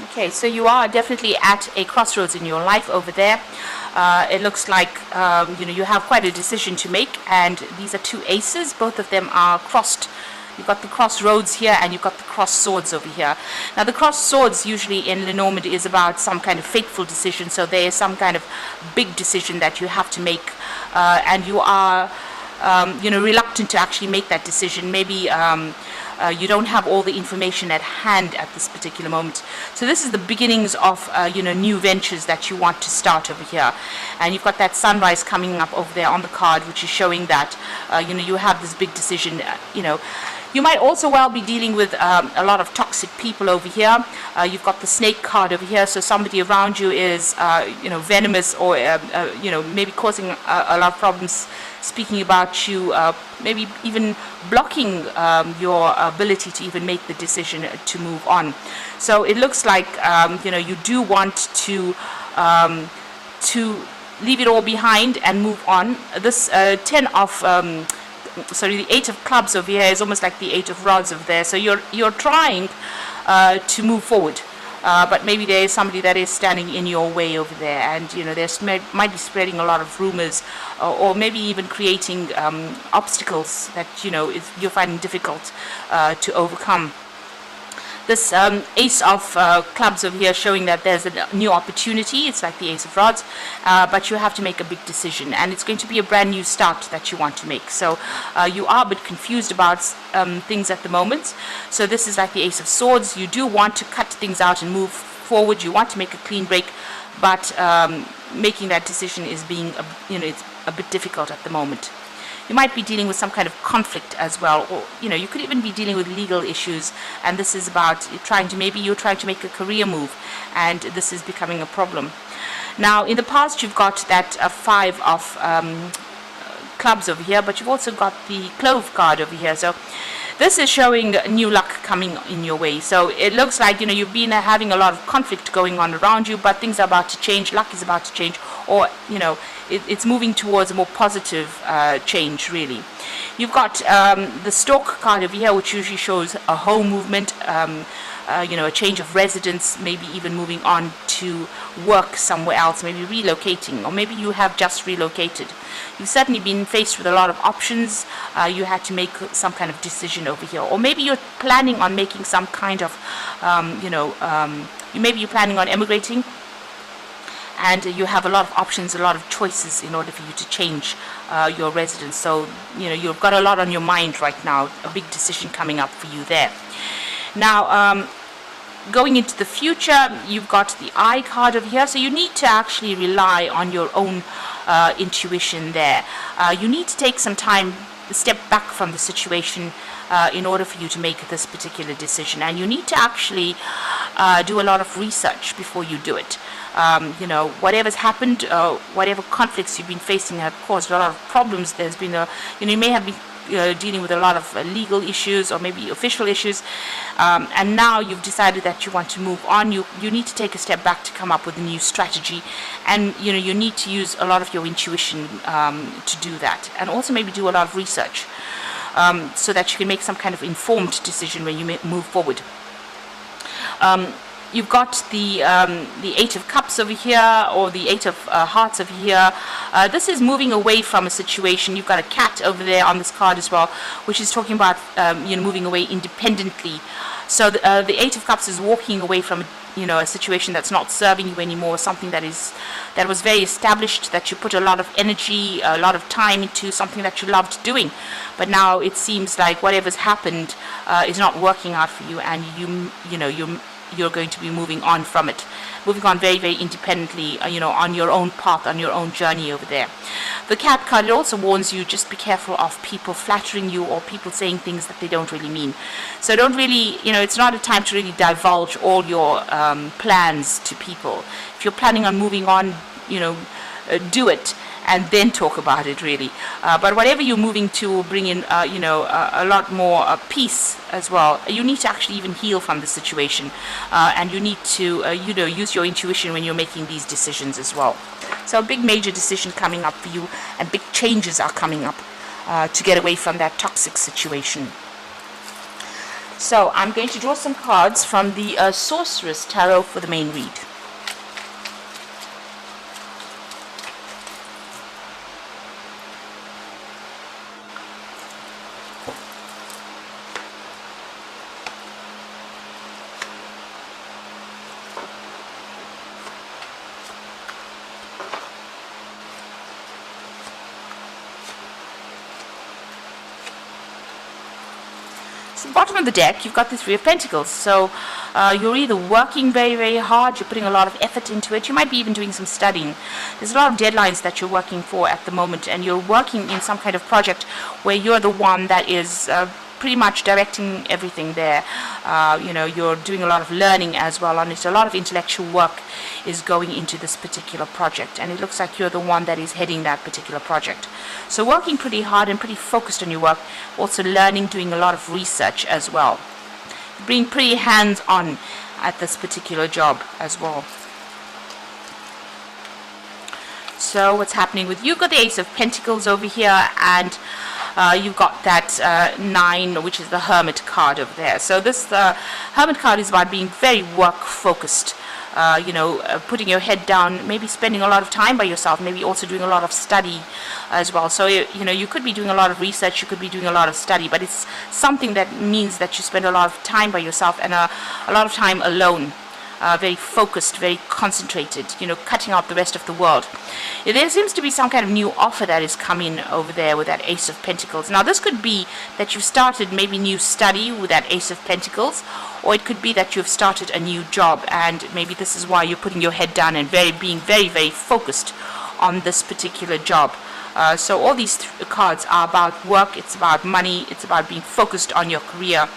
Okay, so you are definitely at a crossroads in your life over there. It looks like you have quite a decision to make, and these are two aces. Both of them are crossed. You've got the crossroads here, and you've got the cross swords over here. Now, the cross swords usually in Lenormand is about some kind of fateful decision. So there is some kind of big decision that you have to make, and you are reluctant to actually make that decision. Maybe you don't have all the information at hand at this particular moment. So this is the beginnings of new ventures that you want to start over here. And you've got that sunrise coming up over there on the card, which is showing that you have this big decision. You might also well be dealing with a lot of toxic people over here. You've got the snake card over here, so somebody around you is venomous, or maybe causing a lot of problems, speaking about you, maybe even blocking your ability to even make the decision to move on. So it looks like you do want to leave it all behind and move on. This the 8 of clubs over here is almost like the 8 of rods over there. So you're trying to move forward, but maybe there is somebody that is standing in your way over there, and there's might be spreading a lot of rumors, or maybe even creating obstacles that you're finding difficult to overcome. This ace of clubs over here showing that there's a new opportunity. It's like the ace of rods, but you have to make a big decision, and it's going to be a brand new start that you want to make. So you are a bit confused about things at the moment. So this is like the ace of swords. You do want to cut things out and move forward. You want to make a clean break, but making that decision is being it's a bit difficult at the moment. You might be dealing with some kind of conflict as well, or you could even be dealing with legal issues, and this is about you're trying to make a career move, and this is becoming a problem. Now, in the past, you've got that 5 of clubs over here, but you've also got the clove card over here. So this is showing new luck coming in your way. So it looks like you've been having a lot of conflict going on around you, but things are about to change. Luck is about to change, or it's moving towards a more positive change, really. You've got the stork card over here, which usually shows a home movement, a change of residence, maybe even moving on to work somewhere else, maybe relocating, or maybe you have just relocated. You've certainly been faced with a lot of options. You had to make some kind of decision over here, or maybe you're planning on making some kind of, maybe you're planning on emigrating, and you have a lot of options, a lot of choices in order for you to change your residence. So you've got a lot on your mind right now, a big decision coming up for you there. Now, going into the future, you've got the eye card over here, so you need to actually rely on your own intuition there. You need to take some time, step back from the situation in order for you to make this particular decision, and you need to actually do a lot of research before you do it. Whatever's happened, whatever conflicts you've been facing have caused a lot of problems. There's been you may have been dealing with a lot of legal issues, or maybe official issues, and now you've decided that you want to move on. You need to take a step back to come up with a new strategy, and you need to use a lot of your intuition to do that, and also maybe do a lot of research so that you can make some kind of informed decision when you move forward. You've got the 8 of Cups over here, or the 8 of Hearts over here. This is moving away from a situation. You've got a cat over there on this card as well, which is talking about moving away independently. So the 8 of Cups is walking away from a situation that's not serving you anymore, something that was very established, that you put a lot of energy, a lot of time into, something that you loved doing. But now it seems like whatever's happened is not working out for you, and you're going to be moving on from it, moving on very, very independently, on your own path, on your own journey over there. The cat card, it also warns you, just be careful of people flattering you, or people saying things that they don't really mean. So don't really, it's not a time to really divulge all your plans to people. If you're planning on moving on, do it, and then talk about it, really. But whatever you're moving to will bring in, a lot more peace as well. You need to actually even heal from the situation, and you need to, use your intuition when you're making these decisions as well. So a big major decision coming up for you, and big changes are coming up to get away from that toxic situation. So I'm going to draw some cards from the Sorceress Tarot for the main read. So the bottom of the deck, you've got the Three of Pentacles. So you're either working very, very hard, you're putting a lot of effort into it, you might be even doing some studying. There's a lot of deadlines that you're working for at the moment, and you're working in some kind of project where you're the one that is pretty much directing everything there. You're doing a lot of learning as well on it. A lot of intellectual work is going into this particular project, and it looks like you're the one that is heading that particular project. So working pretty hard and pretty focused on your work, also learning, doing a lot of research as well. Being pretty hands-on at this particular job as well. So what's happening with you? You've got the Ace of Pentacles over here, and you've got that 9, which is the Hermit card over there. So this Hermit card is about being very work-focused. Putting your head down, maybe spending a lot of time by yourself, maybe also doing a lot of study as well. So, you could be doing a lot of research, you could be doing a lot of study, but it's something that means that you spend a lot of time by yourself and a lot of time alone. Very focused, very concentrated, cutting out the rest of the world. There seems to be some kind of new offer that is coming over there with that Ace of Pentacles. Now, this could be that you've started maybe new study with that Ace of Pentacles, or it could be that you've started a new job, and maybe this is why you're putting your head down and being very, very focused on this particular job. So all these cards are about work, it's about money, it's about being focused on your career.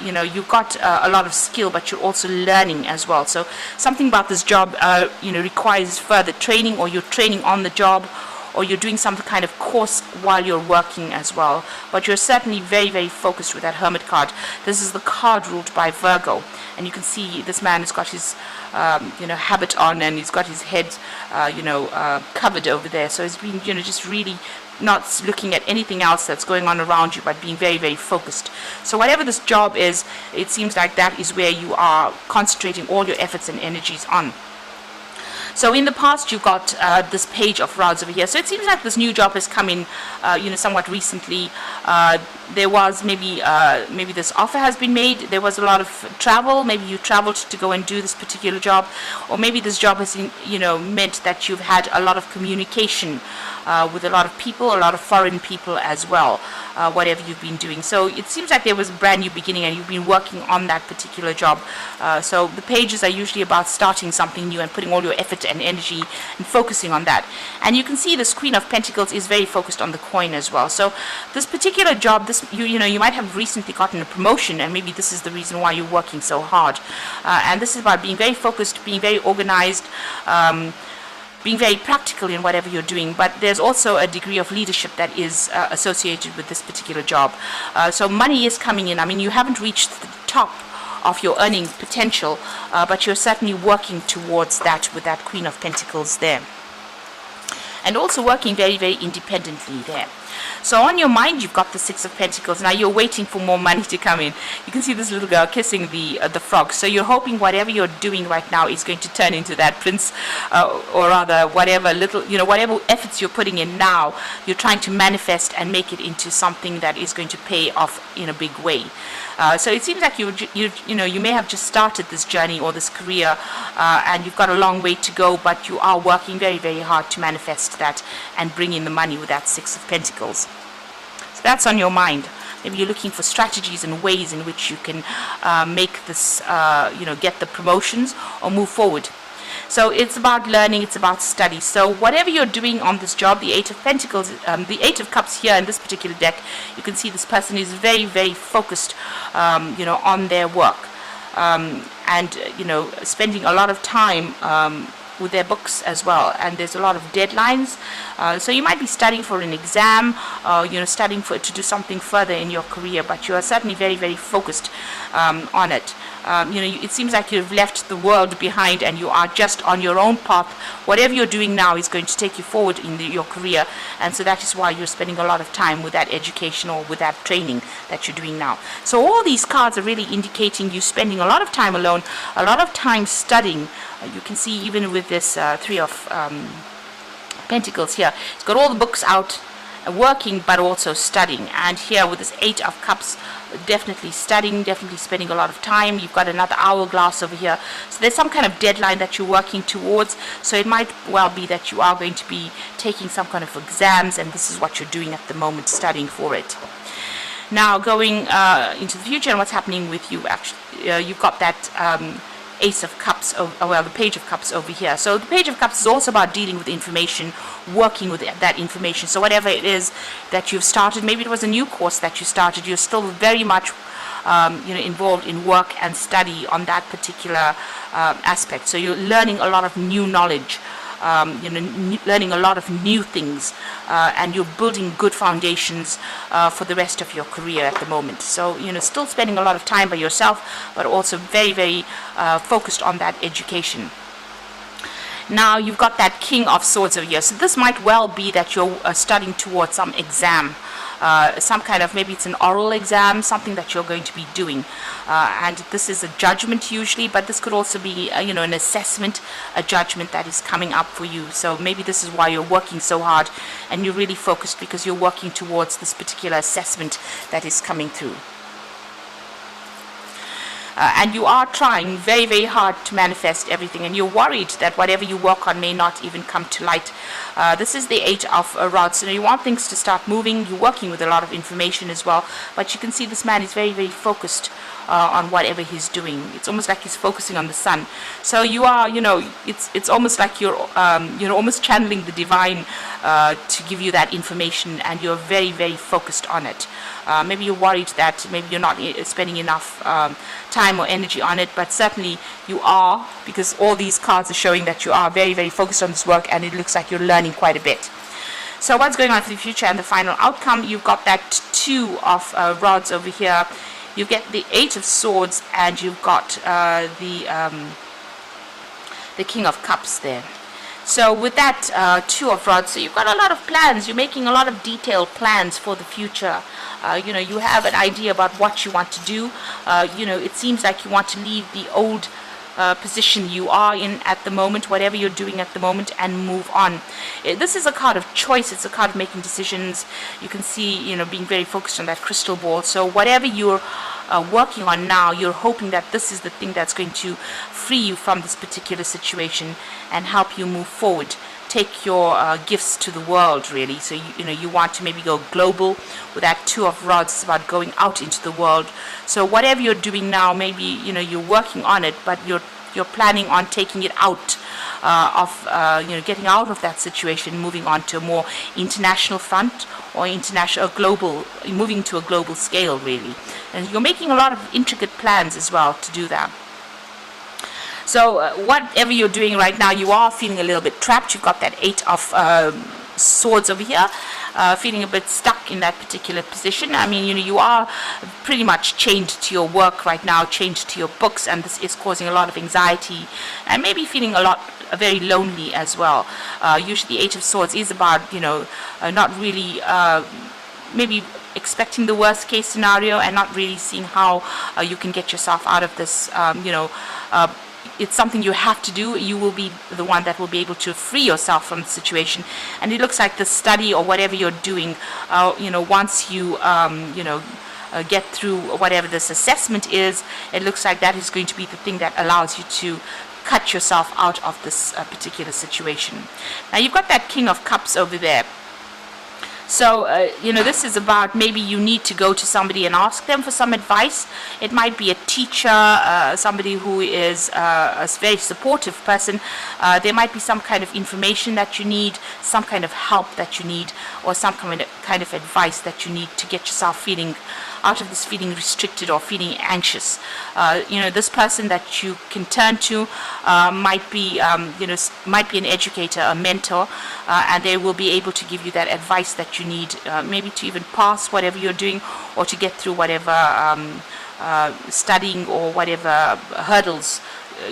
You've got a lot of skill, but you're also learning as well. So something about this job, requires further training, or you're training on the job, or you're doing some kind of course while you're working as well. But you're certainly very, very focused with that Hermit card. This is the card ruled by Virgo. And you can see this man has got his, habit on, and he's got his head, covered over there. So he's been, just really not looking at anything else that's going on around you, but being very, very focused. So whatever this job is, it seems like that is where you are concentrating all your efforts and energies on. So in the past, you've got this Page of Rods over here. So it seems like this new job has come in, somewhat recently. There was maybe this offer has been made. There was a lot of travel. Maybe you traveled to go and do this particular job, or maybe this job has, meant that you've had a lot of communication with a lot of people, a lot of foreign people as well. Whatever you've been doing. So it seems like there was a brand new beginning, and you've been working on that particular job. So the pages are usually about starting something new and putting all your effort and energy and focusing on that. And you can see this Queen of Pentacles is very focused on the coin as well. So this particular job, you might have recently gotten a promotion, and maybe this is the reason why you're working so hard. And this is about being very focused, being very organized, being very practical in whatever you're doing, but there's also a degree of leadership that is associated with this particular job. So money is coming in. I mean, you haven't reached the top of your earning potential, but you're certainly working towards that with that Queen of Pentacles there. And also working very, very independently there. So on your mind, you've got the Six of Pentacles. Now you're waiting for more money to come in. You can see this little girl kissing the frog. So you're hoping whatever you're doing right now is going to turn into that prince, or rather whatever whatever efforts you're putting in now, you're trying to manifest and make it into something that is going to pay off in a big way. So it seems like you may have just started this journey or this career, and you've got a long way to go, but you are working very, very hard to manifest that and bring in the money with that Six of Pentacles. So that's on your mind. Maybe you're looking for strategies and ways in which you can make this, get the promotions or move forward. So it's about learning, it's about study. So whatever you're doing on this job, the Eight of Pentacles, the Eight of Cups here in this particular deck, you can see this person is very, very focused, on their work, and spending a lot of time with their books as well. And there's a lot of deadlines. So you might be studying for an exam, studying to do something further in your career, but you are certainly very, very focused on it. It seems like you've left the world behind and you are just on your own path. Whatever you're doing now is going to take you forward in your career, and so that is why you're spending a lot of time with that education or with that training that you're doing now. So all these cards are really indicating you spending a lot of time alone, a lot of time studying. You can see even with this Three of Pentacles here, it's got all the books out, working but also studying. And here with this Eight of Cups, definitely studying, definitely spending a lot of time. You've got another hourglass over here, so there's some kind of deadline that you're working towards. So it might well be that you are going to be taking some kind of exams, and this is what you're doing at the moment, studying for it. Now going into the future and what's happening with you, actually you've got that Ace of Cups, well, the Page of Cups over here. So the Page of Cups is also about dealing with information, working with that information. So whatever it is that you've started, maybe it was a new course that you started, you're still very much involved in work and study on that particular aspect. So you're learning a lot of new knowledge, learning a lot of new things, and you're building good foundations for the rest of your career at the moment. So, still spending a lot of time by yourself, but also very, very focused on that education. Now, you've got that King of Swords over here. So this might well be that you're studying towards some exam. Some kind of, maybe it's an oral exam, something that you're going to be doing, and this is a judgment usually, but this could also be an assessment, a judgment that is coming up for you. So maybe this is why you're working so hard and you're really focused, because you're working towards this particular assessment that is coming through. And you are trying very, very hard to manifest everything, and you're worried that whatever you work on may not even come to light. This is the Eight of Rods. So you want things to start moving. You're working with a lot of information as well, but you can see this man is very, very focused on whatever he's doing. It's almost like he's focusing on the sun. So you are, it's almost like you're almost channeling the divine to give you that information, and you're very, very focused on it. Maybe you're worried that maybe you're not spending enough time or energy on it, but certainly you are, because all these cards are showing that you are very, very focused on this work, and it looks like you're learning quite a bit. So what's going on for the future and the final outcome? You've got that Two of Rods over here. You get the Eight of Swords, and you've got the King of Cups there. So with that Two of Rods, so you've got a lot of plans. You're making a lot of detailed plans for the future. You have an idea about what you want to do. It seems like you want to leave the old position you are in at the moment, whatever you're doing at the moment, and move on. This is a card of choice. It's a card of making decisions. You can see, being very focused on that crystal ball. So whatever you're working on now, you're hoping that this is the thing that's going to free you from this particular situation and help you move forward. Take your gifts to the world, really. So you want to maybe go global. With that Two of Rods, it's about going out into the world. So whatever you're doing now, maybe you're working on it, but you're planning on taking it out getting out of that situation, moving on to a more international front, or global, moving to a global scale, really. And you're making a lot of intricate plans as well to do that. So whatever you're doing right now, you are feeling a little bit trapped. You've got that Eight of Swords over here, feeling a bit stuck in that particular position. I mean, you are pretty much chained to your work right now, chained to your books, and this is causing a lot of anxiety, and maybe feeling very lonely as well. Usually the Eight of Swords is about, not really, maybe expecting the worst case scenario and not really seeing how you can get yourself out of this, it's something you have to do. You will be the one that will be able to free yourself from the situation. And it looks like the study or whatever you're doing, once you, get through whatever this assessment is, it looks like that is going to be the thing that allows you to cut yourself out of this particular situation. Now you've got that King of Cups over there. So, this is about maybe you need to go to somebody and ask them for some advice. It might be a teacher, somebody who is a very supportive person. There might be some kind of information that you need, some kind of help that you need, or some kind of advice that you need to get yourself feeling out of this feeling restricted or feeling anxious. This person that you can turn to might be an educator, a mentor, and they will be able to give you that advice that you need, maybe to even pass whatever you're doing, or to get through whatever studying or whatever hurdles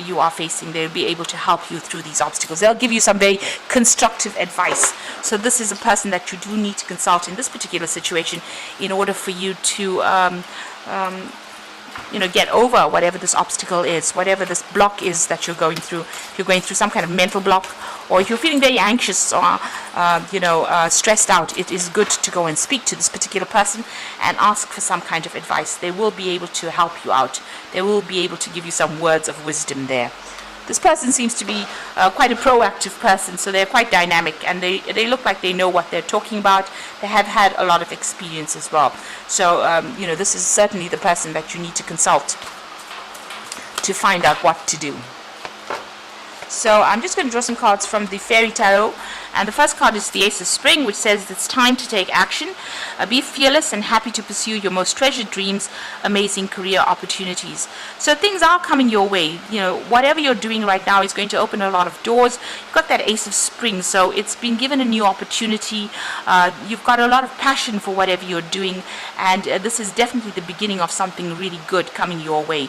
you are facing. They'll be able to help you through these obstacles. They'll give you some very constructive advice. So this is a person that you do need to consult in this particular situation in order for you to get over whatever this obstacle is, whatever this block is that you're going through. If you're going through some kind of mental block, or if you're feeling very anxious or stressed out, it is good to go and speak to this particular person and ask for some kind of advice. They will be able to help you out. They will be able to give you some words of wisdom there. This person seems to be quite a proactive person, so they're quite dynamic, and they look like they know what they're talking about. They have had a lot of experience as well. So, this is certainly the person that you need to consult to find out what to do. So I'm just going to draw some cards from the Fairy Tarot, and the first card is the Ace of Spring, which says it's time to take action. Be fearless and happy to pursue your most treasured dreams, amazing career opportunities. So things are coming your way. Whatever you're doing right now is going to open a lot of doors. You've got that Ace of Spring, so it's been given a new opportunity. You've got a lot of passion for whatever you're doing, and this is definitely the beginning of something really good coming your way.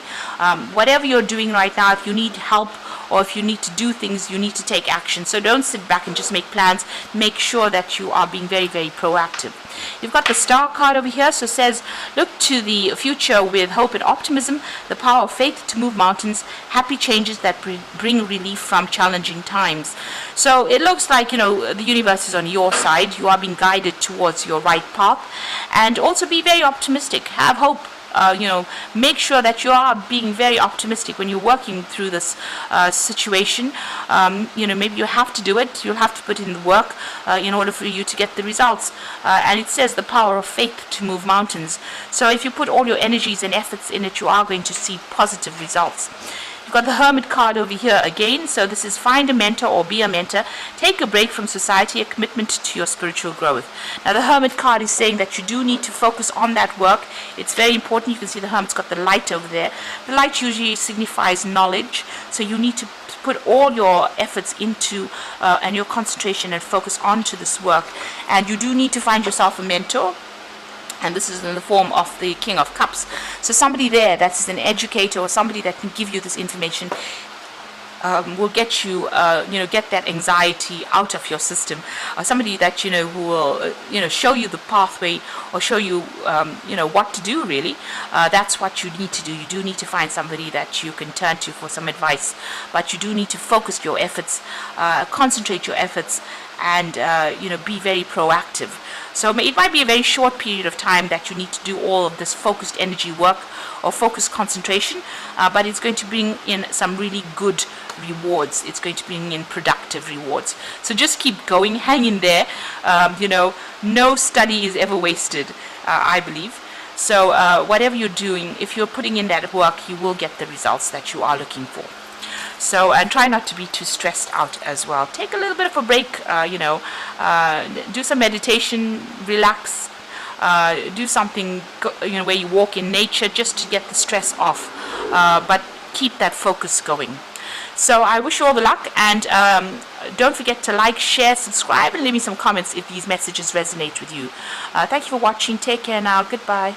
Whatever you're doing right now, if you need help, or if you need to do things, you need to take action. So don't sit back and just make plans. Make sure that you are being very, very proactive. You've got the Star card over here, so it says, look to the future with hope and optimism, the power of faith to move mountains, happy changes that bring relief from challenging times. So it looks like, the universe is on your side. You are being guided towards your right path. And also be very optimistic. Have hope. Make sure that you are being very optimistic when you're working through this situation. Maybe you have to do it. You'll have to put in the work in order for you to get the results. And it says the power of faith to move mountains. So if you put all your energies and efforts in it, you are going to see positive results. You've got the Hermit card over here again. So this is find a mentor or be a mentor. Take a break from society, a commitment to your spiritual growth. Now the Hermit card is saying that you do need to focus on that work. It's very important. You can see the Hermit's got the light over there. The light usually signifies knowledge. So you need to put all your efforts into and your concentration and focus onto this work. And you do need to find yourself a mentor. And this is in the form of the King of Cups. So somebody there that's an educator or somebody that can give you this information will get you, get that anxiety out of your system. Somebody that, who will, show you the pathway or show you, what to do really. That's what you need to do. You do need to find somebody that you can turn to for some advice. But you do need to focus your efforts, concentrate your efforts, and, be very proactive. So it might be a very short period of time that you need to do all of this focused energy work or focused concentration, but it's going to bring in some really good rewards. It's going to bring in productive rewards. So just keep going, hang in there. No study is ever wasted, I believe. So whatever you're doing, if you're putting in that work, you will get the results that you are looking for. So, and try not to be too stressed out as well. Take a little bit of a break, do some meditation, relax, do something, where you walk in nature just to get the stress off, but keep that focus going. So I wish you all the luck, and don't forget to like, share, subscribe, and leave me some comments if these messages resonate with you. Thank you for watching. Take care now. Goodbye.